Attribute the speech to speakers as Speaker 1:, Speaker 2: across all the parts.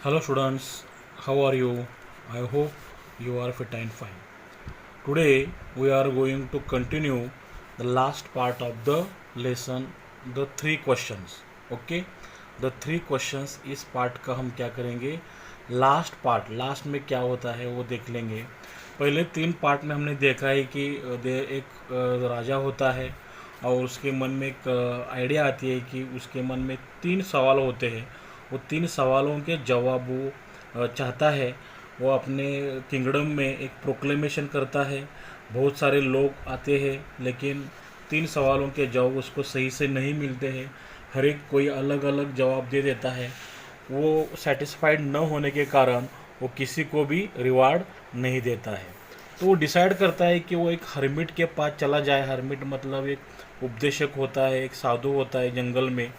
Speaker 1: Hello students, how are you? I hope you are fit and fine. Today we are going to continue the last part of the lesson, the three questions. Okay, the three questions इस part का हम क्या करेंगे, last part, last में क्या होता है वो देख लेंगे। पहले तीन पार्ट में हमने देखा है कि एक राजा होता है और उसके मन में एक आइडिया आती है कि उसके मन में तीन सवाल होते हैं। वो तीन सवालों के जवाब वो चाहता है। वो अपने किंगडम में एक प्रोक्लेमेशन करता है। बहुत सारे लोग आते हैं लेकिन तीन सवालों के जवाब उसको सही से नहीं मिलते हैं। हर एक कोई अलग अलग जवाब दे देता है। वो सेटिस्फाइड न होने के कारण वो किसी को भी रिवार्ड नहीं देता है। तो वो डिसाइड करता है कि वो एक हर्मिट के पास चला जाए। हर्मिट मतलब एक उपदेशक होता है, एक साधु होता है जंगल में।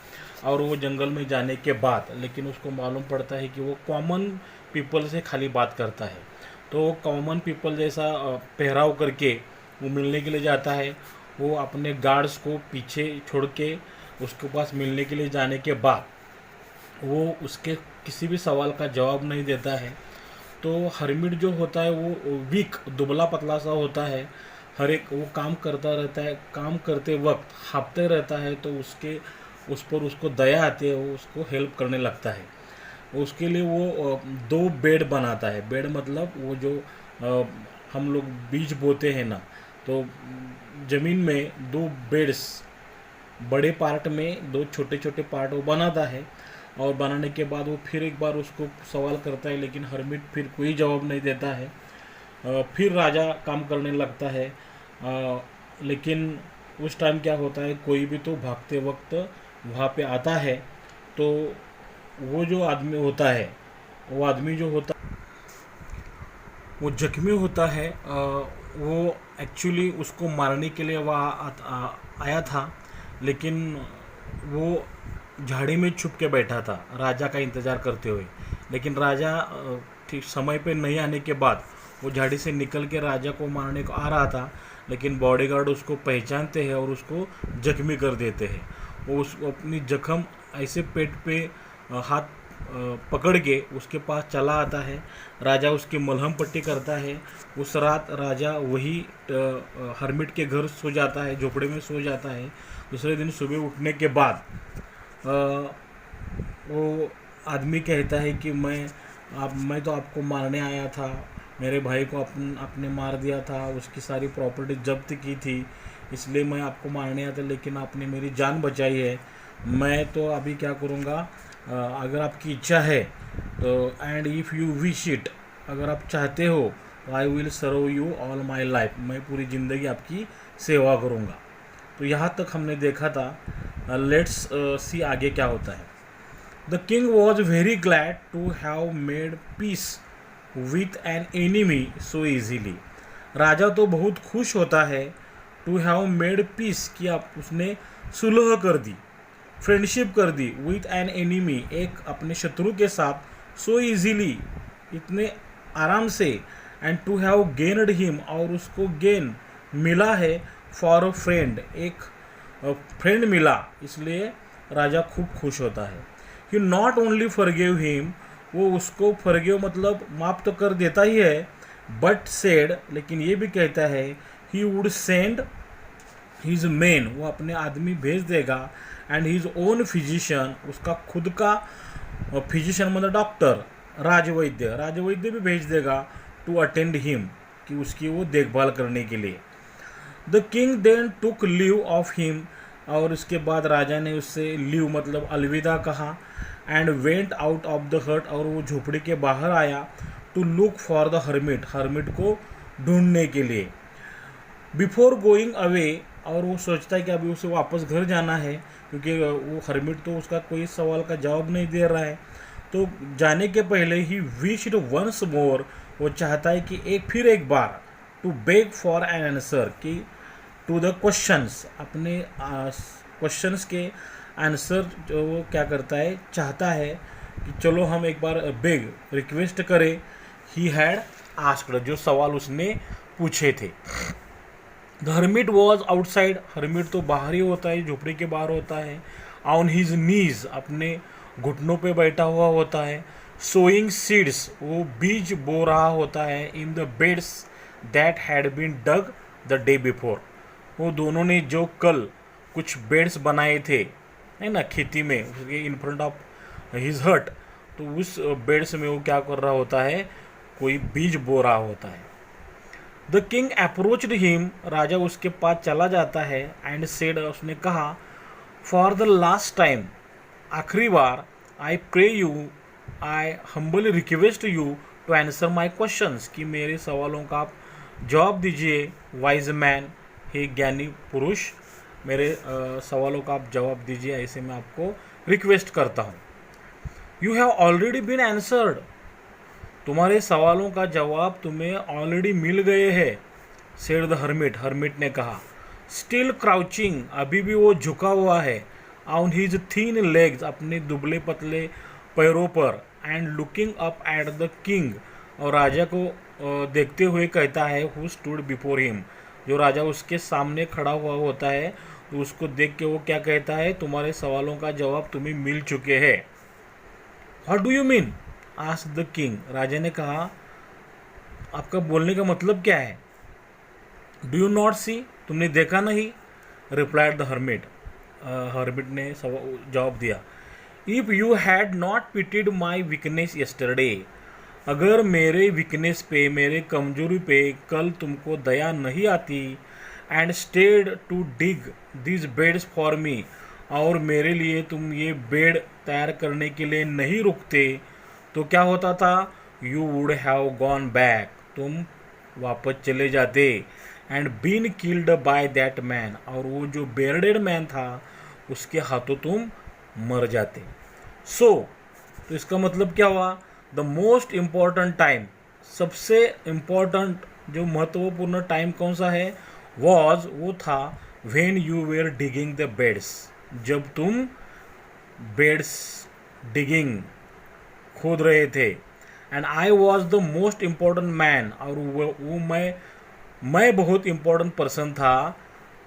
Speaker 1: और वो जंगल में जाने के बाद लेकिन उसको मालूम पड़ता है कि वो कॉमन पीपल से खाली बात करता है। तो वो कॉमन पीपल जैसा पहराव करके वो मिलने के लिए जाता है। वो अपने गार्ड्स को पीछे छोड़ के उसके पास मिलने के लिए जाने के बाद वो उसके किसी भी सवाल का जवाब नहीं देता है। तो हर्मिट जो होता है वो वीक, दुबला पतला सा होता है। हर एक वो काम करता रहता है, काम करते वक्त हाँफते रहता है। तो उसके उस पर उसको दया आती है, वो उसको हेल्प करने लगता है। उसके लिए वो दो बेड बनाता है। बेड मतलब वो जो हम लोग बीज बोते हैं ना, तो ज़मीन में दो बेड्स, बड़े पार्ट में दो छोटे छोटे पार्ट वो बनाता है। और बनाने के बाद वो फिर एक बार उसको सवाल करता है लेकिन हर्मिट फिर कोई जवाब नहीं देता है। फिर राजा काम करने लगता है। लेकिन उस टाइम क्या होता है, कोई भी तो भागते वक्त वहाँ पे आता है। तो वो जो आदमी होता है, वो आदमी जो होता वो जख्मी होता है। वो एक्चुअली उसको मारने के लिए वहाँ आया था। लेकिन वो झाड़ी में छुप के बैठा था राजा का इंतज़ार करते हुए। लेकिन राजा ठीक समय पे नहीं आने के बाद वो झाड़ी से निकल के राजा को मारने को आ रहा था। लेकिन बॉडीगार्ड उसको पहचानते हैं और उसको जख्मी कर देते हैं। वो उसको अपनी जख्म ऐसे पेट पे हाथ पकड़ के उसके पास चला आता है। राजा उसकी मलहम पट्टी करता है। उस रात राजा वही हर्मिट के घर सो जाता है, झोपड़े में सो जाता है। दूसरे दिन सुबह उठने के बाद वो आदमी कहता है कि मैं तो आपको मारने आया था। मेरे भाई को आपने मार दिया था, उसकी सारी प्रॉपर्टी जब्त की थी, इसलिए मैं आपको मारने आया था। लेकिन आपने मेरी जान बचाई है। मैं तो अभी क्या करूँगा, अगर आपकी इच्छा है तो and if you wish it, अगर आप चाहते हो तो I will serve you all my life, मैं पूरी ज़िंदगी आपकी सेवा करूँगा। तो यहाँ तक हमने देखा था। लेट्स सी आगे क्या होता है। The king was very glad to have made peace with an enemy so easily. राजा तो बहुत खुश होता है, टू हैव मेड पीस, कि आप उसने सुलह कर दी, फ्रेंडशिप कर दी, विथ एन एनिमी, एक अपने शत्रु के साथ, सो ईजीली, इतने आराम से, and to have gained him, और उसको गेन मिला है, फॉर अ फ्रेंड, एक फ्रेंड मिला, इसलिए राजा खूब खुश होता है। He not only forgive him, वो उसको फॉरगिव मतलब माफ़ तो कर देता ही है, बट सेड, लेकिन ये भी कहता है, ही वुड सेंड हिज मेन, वो अपने आदमी भेज देगा, एंड हिज ओन फिजिशियन, उसका खुद का फिजिशियन मतलब डॉक्टर, राजवैद्य, राजवैद्य भी भेज देगा, टू अटेंड हिम, कि उसकी वो देखभाल करने के लिए। The king then took leave of him, और उसके बाद राजा ने उससे लीव मतलब अलविदा कहा, and went out of the hut, और वो झोपड़ी के बाहर आया, to look for the hermit, hermit को ढूंढने के लिए। बिफोर गोइंग अवे, और वो सोचता है कि अभी उसे वापस घर जाना है, क्योंकि वो हर्मिट तो उसका कोई सवाल का जवाब नहीं दे रहा है। तो जाने के पहले ही विश्ड वंस मोर, वो चाहता है कि एक बार, to beg for an answer, कि टू द क्वेश्चंस, अपने क्वेश्चंस के आंसर जो वो क्या करता है, चाहता है कि चलो हम एक बार बेग, रिक्वेस्ट करें, ही हैड आस्क्ड, जो सवाल उसने पूछे थे। The hermit was outside, hermit तो बाहर ही होता है, झोपड़ी के बाहर होता है। ऑन हिज नीज, अपने घुटनों पे बैठा हुआ होता है। सोइंग सीड्स, वो बीज बो रहा होता है in the beds that had been dug the day before. वो दोनों ने जो कल कुछ बेड्स बनाए थे, है ना, खेती में, इन फ्रंट ऑफ हिज हट, तो उस बेड्स में वो क्या कर रहा होता है, कोई बीज बो रहा होता है। द किंग अप्रोच्ड हिम, राजा उसके पास चला जाता है, एंड सेड, उसने कहा, फॉर द लास्ट टाइम, आखिरी बार, I pray you, I humbly request you to answer my questions, कि मेरे सवालों का आप जवाब दीजिए। वाइज मैन, हे ज्ञानी पुरुष, मेरे सवालों का आप जवाब दीजिए, ऐसे मैं आपको रिक्वेस्ट करता हूँ। You have already been answered, तुम्हारे सवालों का जवाब तुम्हें ऑलरेडी मिल गए हैं। सेड द हर्मिट, हर्मिट ने कहा। स्टिल क्राउचिंग, अभी भी वो झुका हुआ है, ऑन हिज थीन लेग्स, अपने दुबले पतले पैरों पर, and looking up at the king, और राजा को देखते हुए कहता है, हु स्टूड बिफोर हिम, जो राजा उसके सामने खड़ा हुआ होता है, तो उसको देख के वो क्या कहता है, तुम्हारे सवालों का जवाब तुम्हें मिल चुके हैं। What do you mean, asked the king, राजा ने कहा, आपका बोलने का मतलब क्या है। डू यू नॉट सी, तुमने देखा नहीं, रिप्लाइड द हर्मिट, हर्मिट ने जवाब दिया, if you had not pitied my weakness yesterday, अगर मेरे वीकनेस पे, मेरे कमजोरी पे कल तुमको दया नहीं आती, and stayed to dig this beds for me, और मेरे लिए तुम ये बेड तैयार करने के लिए नहीं रुकते, तो क्या होता था, you would have gone back, तुम वापस चले जाते, and been killed by that man, और वो जो बेर्डेड मैन था उसके हाथों तुम मर जाते। सो तो इसका मतलब क्या हुआ, द मोस्ट इम्पॉर्टेंट टाइम, सबसे इम्पॉर्टेंट जो महत्वपूर्ण टाइम कौन सा है, वॉज, वो था, when you were digging the beds, जब तुम बेड्स डिगिंग खोद रहे थे, and I was the most important man, और वो मैं बहुत इम्पोर्टेंट पर्सन था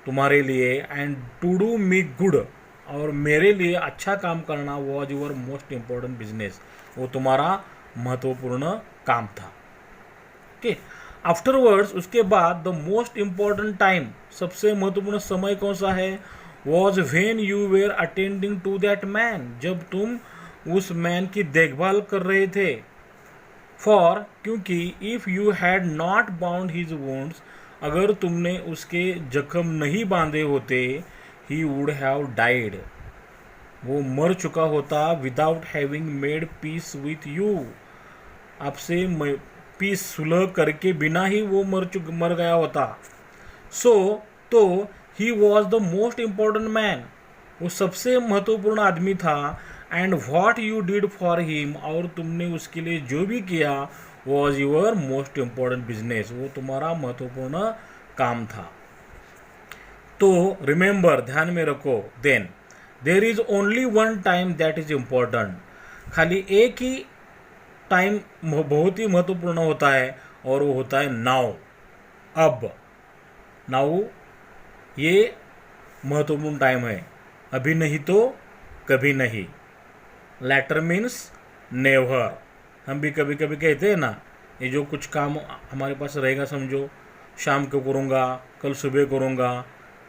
Speaker 1: तुम्हारे लिए, and to do me good, और मेरे लिए अच्छा काम करना was your most important business, वो तुम्हारा महत्वपूर्ण काम था। ओके, आफ्टरवर्ड्स, उसके बाद, द मोस्ट इम्पॉर्टेंट टाइम, सबसे महत्वपूर्ण समय कौन सा है, was when you were attending to that man, जब तुम उस मैन की देखभाल कर रहे थे। फॉर, क्योंकि, if you had not bound his wounds, अगर तुमने उसके जख्म नहीं बांधे होते, ही वुड हैव डाइड, वो मर चुका होता, without having made peace with you, आपसे पीस सुलह करके बिना ही वो मर गया होता। सो तो he was the most important man, वो सबसे महत्वपूर्ण आदमी था, and what you did for him, और तुमने उसके लिए जो भी किया, was your most important business, वो तुम्हारा महत्वपूर्ण काम था। तो रिमेंबर, ध्यान में रखो, then there is only one time that is important, खाली एक ही टाइम बहुत ही महत्वपूर्ण होता है, और वो होता है नाउ, अब। नाउ ये महत्वपूर्ण टाइम है, अभी नहीं तो कभी नहीं। लेटर मीन्स नेवर, हम भी कभी कभी कहते हैं ना, ये जो कुछ काम हमारे पास रहेगा, समझो शाम को करूँगा, कल सुबह करूँगा,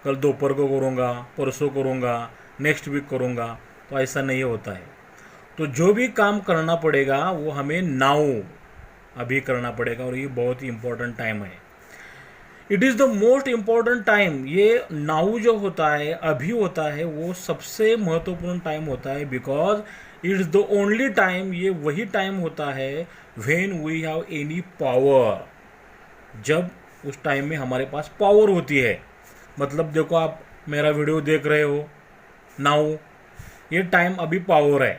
Speaker 1: कल दोपहर को करूँगा, परसों करूँगा, नेक्स्ट वीक करूँगा, तो ऐसा नहीं होता है। तो जो भी काम करना पड़ेगा वो हमें नाउ, अभी करना पड़ेगा, और ये बहुत ही इम्पोर्टेंट टाइम है। It is the most important time, ये नाउ जो होता है, अभी होता है, वो सबसे महत्वपूर्ण टाइम होता है, because it is the only time, ये वही टाइम होता है, when we have any power, जब उस टाइम में हमारे पास पावर होती है। मतलब देखो, आप मेरा वीडियो देख रहे हो नाउ, ये टाइम अभी पावर है,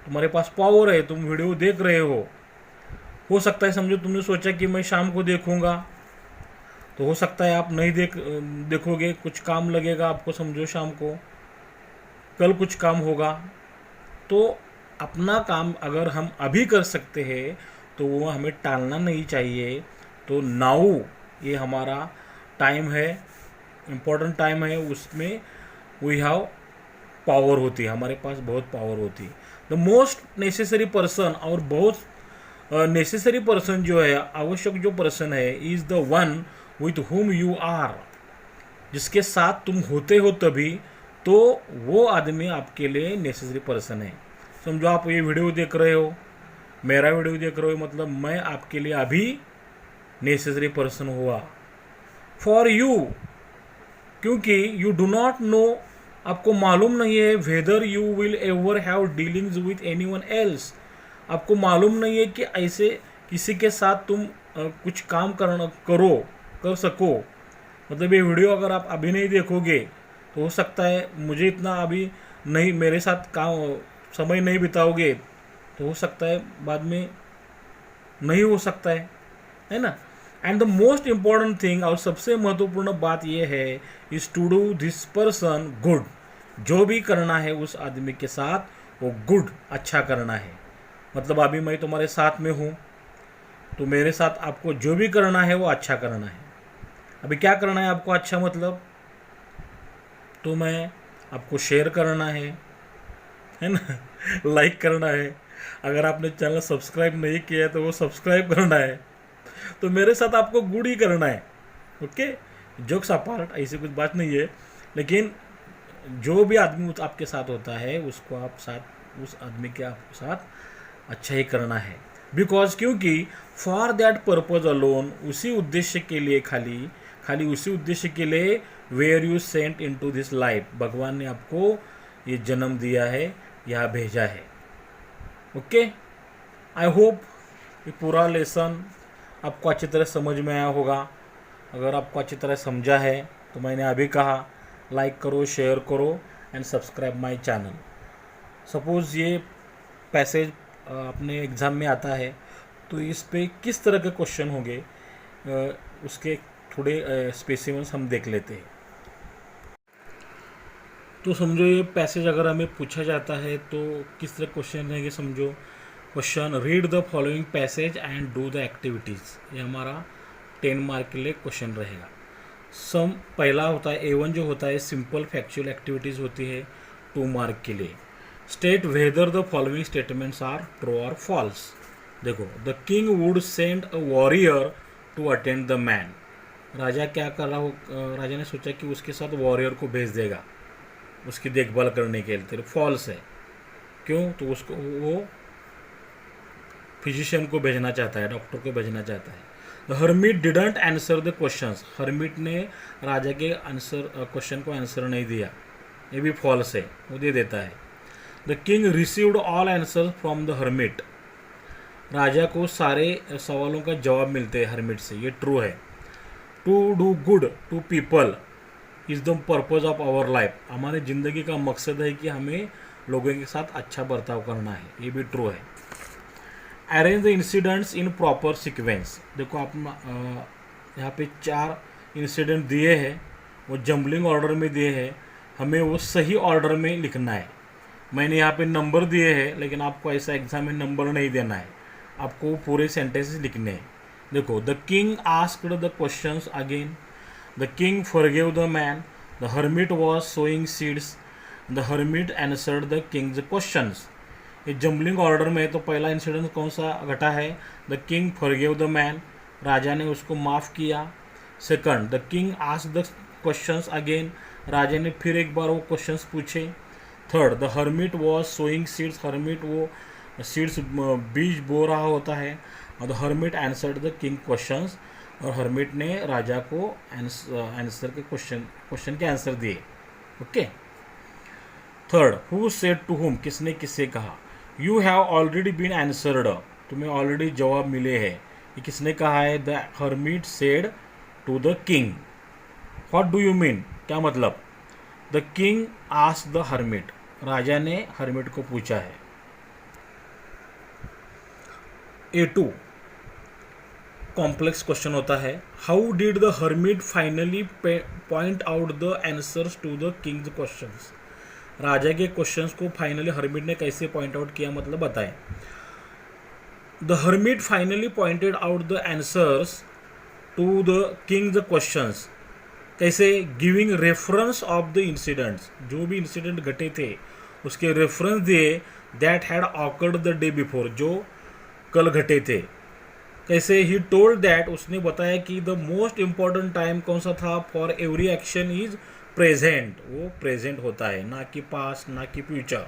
Speaker 1: तुम्हारे पास पावर है, तुम वीडियो देख रहे हो सकता है, समझो तुमने सोचा कि मैं शाम को देखूंगा, तो हो सकता है आप नहीं देखोगे, कुछ काम लगेगा आपको, समझो शाम को, कल कुछ काम होगा। तो अपना काम अगर हम अभी कर सकते हैं तो वो हमें टालना नहीं चाहिए। तो नाउ ये हमारा टाइम है, इम्पोर्टेंट टाइम है, उसमें वी हैव पावर होती है, हमारे पास बहुत पावर होती है। द मोस्ट नेसेसरी पर्सन, और बहुत नेसेसरी पर्सन जो है, आवश्यक जो पर्सन है, is the one with whom you are, जिसके साथ तुम होते हो तभी, तो वो आदमी आपके लिए नेसेसरी पर्सन है। समझो आप ये वीडियो देख रहे हो, मेरा वीडियो देख रहे हो, मतलब मैं आपके लिए अभी नेसेसरी पर्सन हुआ फॉर यू, क्योंकि यू डू नॉट नो, आपको मालूम नहीं है whether you will ever have dealings with anyone else, आपको मालूम नहीं है कि ऐसे किसी के साथ तुम कुछ काम कर सको। मतलब ये वीडियो अगर आप अभी नहीं देखोगे तो हो सकता है मुझे इतना अभी नहीं, मेरे साथ काम समय नहीं बिताओगे तो हो सकता है बाद में नहीं हो सकता है ना। And the most important thing, और सबसे महत्वपूर्ण बात यह है, is to do this person good, जो भी करना है उस आदमी के साथ वो गुड, अच्छा करना है। मतलब अभी मैं तुम्हारे साथ में हूँ तो मेरे साथ आपको जो भी करना है वो अच्छा करना है। अभी क्या करना है आपको अच्छा, मतलब तो मैं आपको शेयर करना है ना, लाइक करना है, अगर आपने चैनल सब्सक्राइब नहीं किया है तो वो सब्सक्राइब करना है, तो मेरे साथ आपको गुड ही करना है। ओके, जोक्स अपार्ट, ऐसी कुछ बात नहीं है, लेकिन जो भी आदमी आपके साथ होता है उसको आप साथ, उस आदमी के आप साथ अच्छा ही करना है। बिकॉज क्योंकि फॉर दैट पर्पज अलोन, उसी उद्देश्य के लिए, खाली उसी उद्देश्य के लिए where you sent into this life, भगवान ने आपको ये जन्म दिया है, यहाँ भेजा है। ओके, आई होप ये पूरा लेसन आपको अच्छी तरह समझ में आया होगा। अगर आपको अच्छी तरह समझा है तो मैंने अभी कहा, लाइक करो, शेयर करो and subscribe my channel. Suppose ये पैसेज अपने एग्ज़ाम में आता है तो इस पे किस तरह के क्वेश्चन होंगे, उसके थोड़े स्पेसिमेंस हम देख लेते हैं। तो समझो ये पैसेज अगर हमें पूछा जाता है तो किस तरह क्वेश्चन रहेंगे। समझो question, read the following passage and do the activities, ये हमारा 10 मार्क के लिए क्वेश्चन रहेगा। पहला होता है A1 जो होता है सिंपल फैक्चुअल एक्टिविटीज़ होती है 2 मार्क के लिए। State whether the following statements are true और फॉल्स। देखो, the king would send a warrior to attend the man, राजा क्या कर रहा हो, राजा ने सोचा कि उसके साथ वॉरियर को भेज देगा उसकी देखभाल करने के लिए। फॉल्स है, क्यों, तो उसको वो फिजिशियन को भेजना चाहता है, डॉक्टर को भेजना चाहता है। The hermit didn't answer the questions, hermit ने राजा के क्वेश्चन को आंसर नहीं दिया, ये भी फॉल्स है, वो दे देता है। The king received all answer from the hermit, राजा को सारे सवालों का जवाब मिलते हैं हर्मिट से, ये ट्रू है। To do good to people is the purpose of our life, हमारी ज़िंदगी का मकसद है कि हमें लोगों के साथ अच्छा बर्ताव करना है, ये भी ट्रू है। Arrange the incidents in proper sequence, देखो आप यहाँ पे 4 इंसिडेंट दिए हैं, वो जम्बलिंग ऑर्डर में दिए हैं, हमें वो सही ऑर्डर में लिखना है। मैंने यहाँ पे नंबर दिए हैं, लेकिन आपको ऐसा एग्जाम में नंबर नहीं देना है, आपको पूरे सेंटेंसेस लिखने हैं। देखो, the king asked the questions again, the king forgive the man, the hermit was sowing seeds, the hermit answered the king's questions. ये जम्बलिंग ऑर्डर में तो पहला इंसिडेंट कौन सा घटा है, the king forgive the man, राजा ने उसको माफ़ किया। Second, the king asked the questions again, राजा ने फिर एक बार वो क्वेश्चंस पूछे। Third, the hermit was sowing seeds, hermit वो सीड्स बीज बो रहा होता है, और the hermit answered the king questions, और हर्मिट ने राजा को आंसर के क्वेश्चन के आंसर दिए। Okay. Third, who said to whom, किसने किससे कहा। You have already been answered, तुम्हें ऑलरेडी जवाब मिले हैं, ये किसने कहा है, the hermit said to the king. What do you mean, क्या मतलब, the king asked the hermit, राजा ने हर्मिट को पूछा है। A2 कॉम्प्लेक्स क्वेश्चन होता है, how did the hermit finally point out the answers to the king's questions, राजा के क्वेश्चंस को फाइनली हर्मिट ने कैसे पॉइंट आउट किया, मतलब बताएं। The hermit finally pointed out the answers to the king's questions, कैसे, giving reference of the incidents, जो भी इंसिडेंट घटे थे उसके रेफरेंस दिए, that had occurred the day before, जो कल घटे थे। कैसे? ही टोल्ड दैट, उसने बताया कि द मोस्ट इम्पॉर्टेंट टाइम कौन सा था for every action is present, वो प्रेजेंट होता है, ना कि पास्ट ना कि फ्यूचर।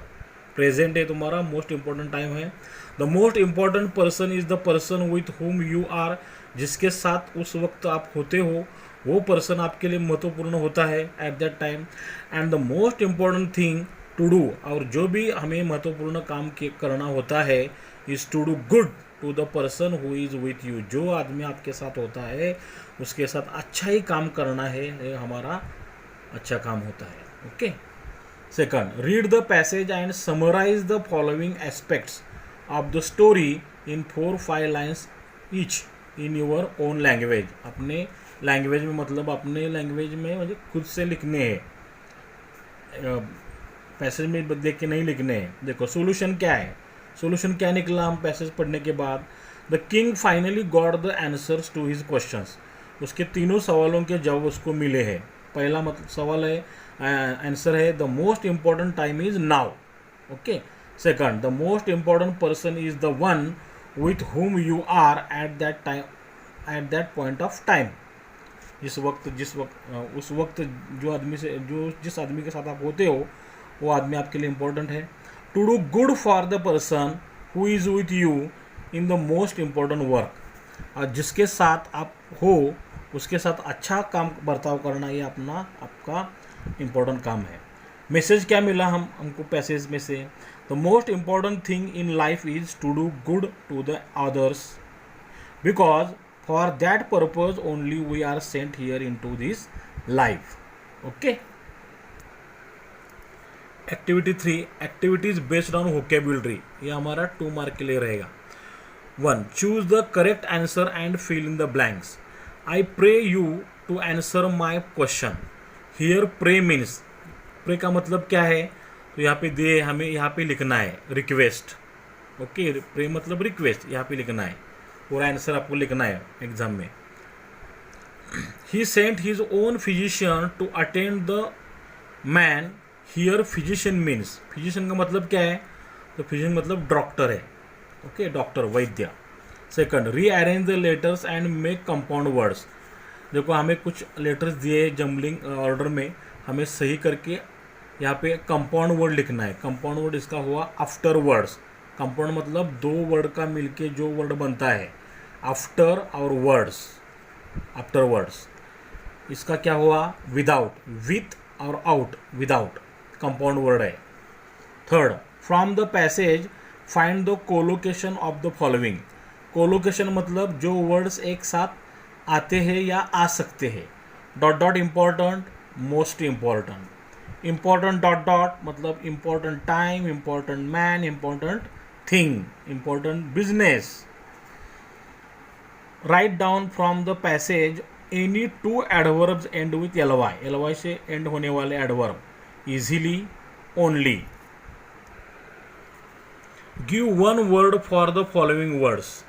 Speaker 1: प्रेजेंट है तुम्हारा मोस्ट इम्पॉर्टेंट टाइम है। The most important person is the person with whom you are, जिसके साथ उस वक्त आप होते हो वो पर्सन आपके लिए महत्वपूर्ण होता है at that time. And the most important thing to do, और जो भी हमें महत्वपूर्ण काम करना होता है, is to do good to the person who is with you, जो आदमी आपके साथ होता है उसके साथ अच्छा ही काम करना है, ये हमारा अच्छा काम होता है। Okay. Second, read the passage and summarise the following aspects of the story in 4-5 lines each in your own language. अपने लैंग्वेज में, मतलब अपने लैंग्वेज में मुझे खुद से लिखने हैं, पैसेज में देख के नहीं लिखने हैं। देखो सोल्यूशन क्या है, सोल्यूशन क्या निकला हम पैसेज पढ़ने के बाद। The king finally got the answers to his questions, उसके तीनों सवालों के जवाब उसको मिले हैं। पहला मतलब सवाल है, आंसर है the most important time is now. Okay. Second, the most important person is the one with whom you are at that time, at that point of time. जिस वक्त उस वक्त जिस आदमी के साथ आप होते हो वो आदमी आपके लिए इम्पोर्टेंट है। To do good for the person who is with you in the most important work, और जिसके साथ आप हो उसके साथ अच्छा काम बर्ताव करना, ये आपका इम्पोर्टेंट काम है। मैसेज क्या मिला हमको पैसेज में से? The most important thing in life is to do good to the others, because for that purpose only we are sent here into this life. Okay. Activity 3, activities based on vocabulary, ये हमारा 2 mark के लिए रहेगा। 1, choose the correct answer and fill in the blanks. I pray you to answer my question. Here pray means, pray का मतलब क्या है? तो यहाँ पे दे, हमें यहाँ पे लिखना है रिक्वेस्ट। ओके, प्रे मतलब रिक्वेस्ट, यहाँ पे लिखना है, पूरा आंसर आपको लिखना है एग्जाम में। He sent his own physician to attend the man. Here physician means, physician का मतलब क्या है? तो फिजिशियन मतलब डॉक्टर है। ओके, डॉक्टर, वैद्य। Second, rearrange the letters and make compound words. देखो हमें कुछ लेटर्स दिए जम्बलिंग ऑर्डर में, हमें सही करके यहाँ पे कंपाउंड वर्ड लिखना है। कंपाउंड वर्ड इसका हुआ आफ्टर वर्ड्स। कंपाउंड मतलब 2 वर्ड का मिलके जो वर्ड बनता है, आफ्टर और वर्ड्स, आफ्टर वर्ड्स। इसका क्या हुआ? विदाउट, विथ और आउट, विदाउट कंपाउंड वर्ड है। Third, from the passage find the collocation of the following. Collocation मतलब जो वर्ड्स एक साथ आते हैं या आ सकते हैं। Dot dot important, most important. Important dot dot मतलब important time, important man, important thing, important business. Write down from the passage any 2 adverbs and with ly, ly से एंड होने वाले adverb. Easily, only. Give 1 word for the following words.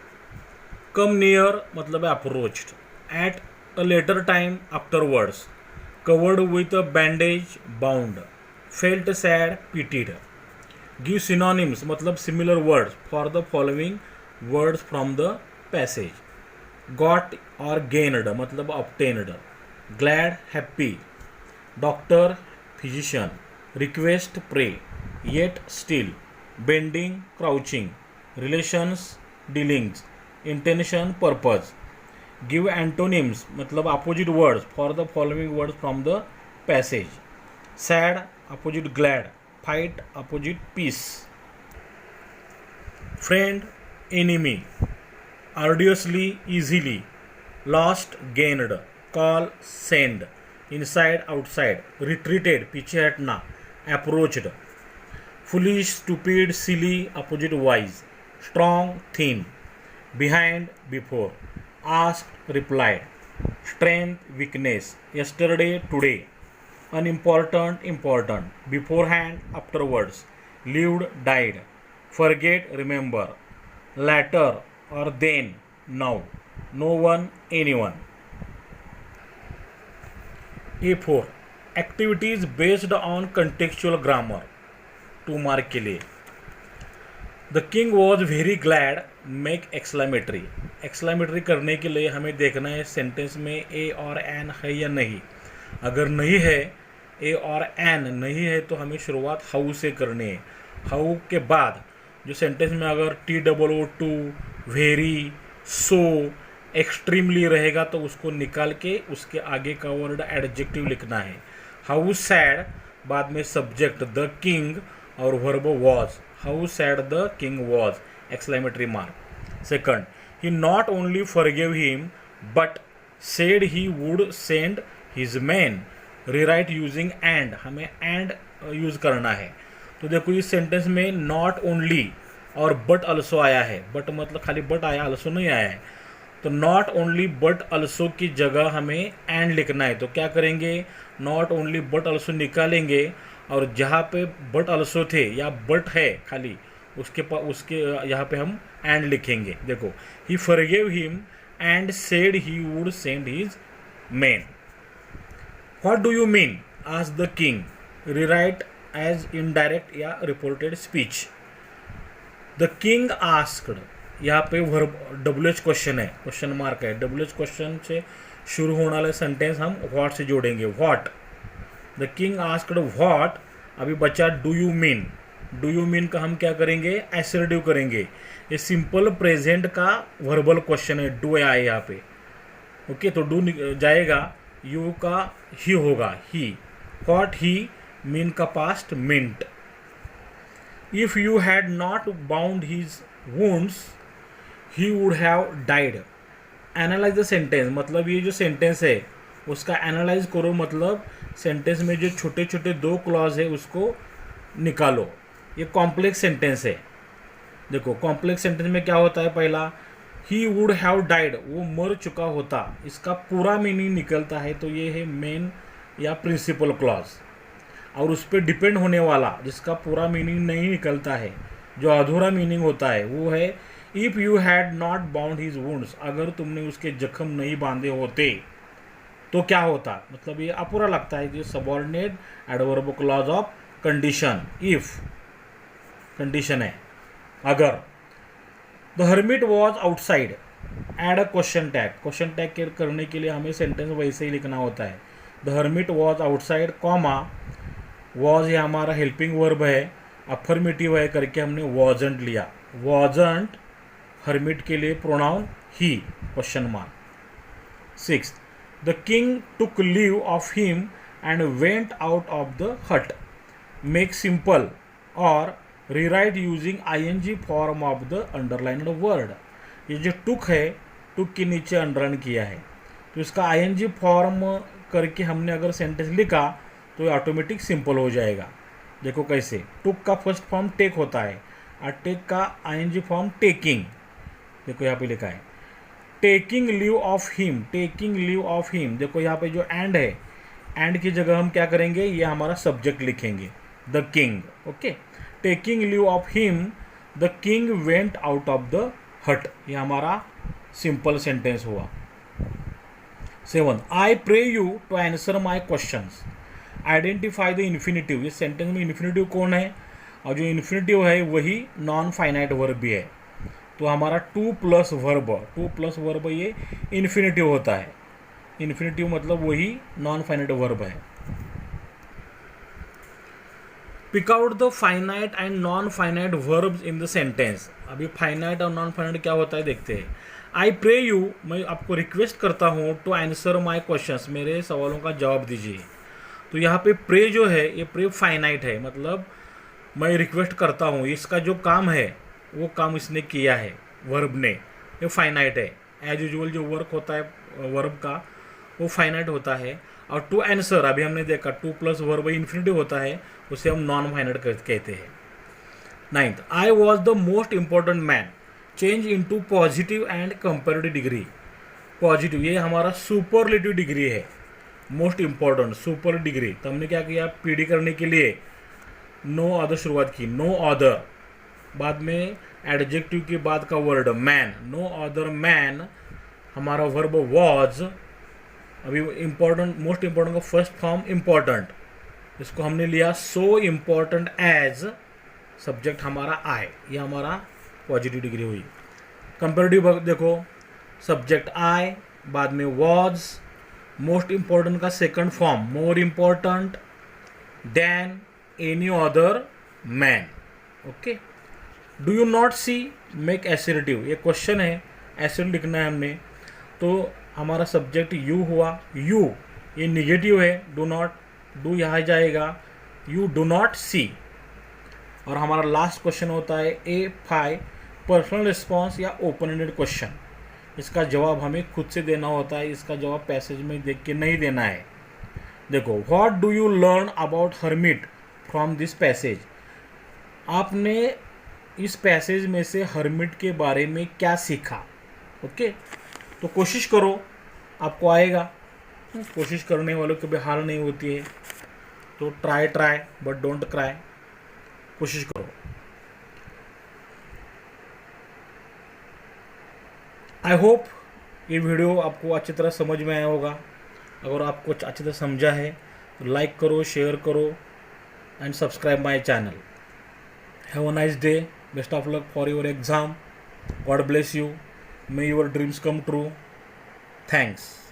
Speaker 1: Come near मतलब approached, at a later time afterwards, covered with a bandage, bound, felt sad, pitied. Give synonyms मतलब similar words for the following words from the passage. Got और gained मतलब obtained, glad, happy, doctor, physician, request, pray, yet, still, bending, crouching, relations, dealings, intention, purpose. Give antonyms मतलब opposite words for the following words from the passage. Sad opposite glad, fight opposite peace, friend, enemy, arduously, easily, lost, gained, call, send, inside, outside, retreated, पीछे हटना, approached, foolish, stupid, silly, opposite wise, strong, thin, behind, before, asked, replied, strength, weakness, yesterday, today, unimportant, important, beforehand, afterwards, lived, died, forget, remember, latter or then, now, no one, anyone. A4, activities based on contextual grammar, 2 mark के लिए। The king was very glad make exclamatory. Exclamatory करने के लिए हमें देखना है sentence में ए और एन है या नहीं। अगर नहीं है, ए और एन नहीं है, तो हमें शुरुआत हाउ से करनी है। हाउ के बाद जो सेंटेंस में अगर TOO2 वेरी, सो, एक्सट्रीमली रहेगा तो उसको निकाल के उसके आगे का वर्ड एडजेक्टिव लिखना है। हाउ सैड, बाद में सब्जेक्ट द किंग और verb was. How sad the king was, exclamatory mark. Second, he not only forgive him but said he would send his man. Rewrite using and, हमें and use करना है। तो देखो इस sentence में not only और but also आया है। बट मतलब खाली बट आया, अल्सो नहीं आया है। तो नॉट ओनली बट अल्सो की जगह हमें एंड लिखना है। तो क्या करेंगे, नॉट ओनली बट अल्सो निकालेंगे और जहाँ पे बट अल्सो थे या बट है खाली उसके यहाँ पे हम एंड लिखेंगे। देखो, he forgive him and said he would send his man. What do you mean, asked the king. Rewrite as indirect या reported speech. The king asked, यहाँ पे वर्ब WH क्वेश्चन है, क्वेश्चन मार्क है। WH question से शुरू होने वाले sentence हम व्हाट से जोड़ेंगे। What, the king asked what. अभी बचा do you mean. Do you mean का हम क्या करेंगे, एसर्टिव करेंगे। ये सिंपल प्रेजेंट का वर्बल क्वेश्चन है, डू है यहाँ पे। ओके, तो डू जाएगा, यू का ही होगा, ही। व्हाट ही मीन का past meant. If you had not bound his wounds he would have died. Analyse the sentence, मतलब ये जो सेंटेंस है उसका एनालाइज करो। मतलब सेंटेंस में जो छोटे छोटे दो क्लॉज है उसको निकालो। ये कॉम्प्लेक्स सेंटेंस है। देखो, कॉम्प्लेक्स सेंटेंस में क्या होता है, पहला ही वुड हैव डाइड, वो मर चुका होता, इसका पूरा मीनिंग निकलता है। तो ये है मेन या प्रिंसिपल क्लॉज। और उस पर डिपेंड होने वाला जिसका पूरा मीनिंग नहीं निकलता है, जो अधूरा मीनिंग होता है, वो है if you had not bound his wounds. अगर तुमने उसके जख्म नहीं बांधे होते तो क्या होता, मतलब ये अपूरा लगता है। जो subordinate adverb clause of condition, if condition है अगर। The hermit was outside, add a question tag. Question tag करने के लिए हमें सेंटेंस वैसे ही लिखना होता है। The hermit was outside, comma, was ये हमारा हेल्पिंग वर्ब है, अफर्मेटिव है करके हमने वॉजंट लिया। वॉजंट हर्मिट के लिए pronoun he, question mark. 6, the king took leave of him and went out of the हट। मेक सिंपल और rewrite using ING form of the underlined word. ये जो टुक है, टुक के नीचे अंडरलाइन किया है, तो इसका ING फॉर्म करके हमने अगर सेंटेंस लिखा तो ये ऑटोमेटिक सिंपल हो जाएगा। देखो कैसे, टुक का फर्स्ट फॉर्म टेक होता है और टेक का ING फॉर्म टेकिंग। देखो यहाँ पे लिखा है taking leave of him, taking leave of him. देखो यहाँ पे जो एंड है, एंड की जगह हम क्या करेंगे, ये हमारा सब्जेक्ट लिखेंगे, the king. Okay, taking leave of him the king went out of the hut, ये हमारा सिंपल सेंटेंस हुआ। 7, I pray you to answer my questions. Identify the infinitive. इस सेंटेंस में इन्फिनेटिव कौन है, और जो इन्फिनेटिव है वही नॉन फाइनाइट वर्ब भी है। तो हमारा 2 प्लस वर्ब ये इन्फिनेटिव होता है। इन्फिनेटिव मतलब वही नॉन फाइनाइट वर्ब है। Pick out the finite and non finite verbs in the sentence. अभी फाइनाइट और नॉन फाइनाइट क्या होता है देखते हैं। आई प्रे यू, मैं आपको रिक्वेस्ट करता हूँ, टू आंसर माई क्वेश्चंस, मेरे सवालों का जवाब दीजिए। तो यहाँ पे प्रे जो है, ये प्रे फाइनाइट है, मतलब मैं रिक्वेस्ट करता हूँ, इसका जो काम है वो काम इसने किया है वर्ब ने, ये फाइनाइट है। एज यूजुअल जो वर्क होता है वर्ब का वो फाइनाइट होता है। और टू आंसर अभी हमने देखा 2 प्लस वर्ब इन्फिनेटिव होता है, उसे हम नॉन फाइनाइट कहते हैं। 9th, I was the most important man. Change into positive and comparative degree. Positive ये हमारा सुपरलेटिव डिग्री है, मोस्ट इंपॉर्टेंट सुपर डिग्री। तो हमने क्या किया, PD करने के लिए नो अदर शुरुआत की, नो अदर, बाद में एडजेक्टिव के बाद का word man, no other man, हमारा वर्ब वॉज। अभी इम्पॉर्टेंट, मोस्ट इंपॉर्टेंट का फर्स्ट फॉर्म इम्पॉर्टेंट, इसको हमने लिया सो इम्पॉर्टेंट एज सब्जेक्ट हमारा आई, ये हमारा पॉजिटिव डिग्री हुई। कंपेरेटिव देखो, सब्जेक्ट आई, बाद में वॉज, मोस्ट इम्पॉर्टेंट का second form more important than any other man. Okay, do you not see make assertive, ये क्वेश्चन है, एसरेटिव लिखना है हमने, तो हमारा सब्जेक्ट यू हुआ, यू ये निगेटिव है, डू नॉट, डू यहाँ जाएगा, यू डू नॉट सी। और हमारा लास्ट क्वेश्चन होता है ए 5 पर्सनल रिस्पॉन्स या ओपन एंडेड क्वेश्चन, इसका जवाब हमें खुद से देना होता है, इसका जवाब पैसेज में देख के नहीं देना है। देखो, what do you learn about hermit from this passage, आपने इस पैसेज में से हर्मिट के बारे में क्या सीखा। ओके, तो कोशिश करो, आपको आएगा। कोशिश करने वालों की भी हार नहीं होती है, तो ट्राई बट डोंट क्राई, कोशिश करो। आई होप ये वीडियो आपको अच्छी तरह समझ में आया होगा। अगर आपको अच्छी तरह समझा है तो लाइक करो, शेयर करो and subscribe my channel. Have a nice day, best of luck for your exam, God bless you, may your dreams come true, thanks.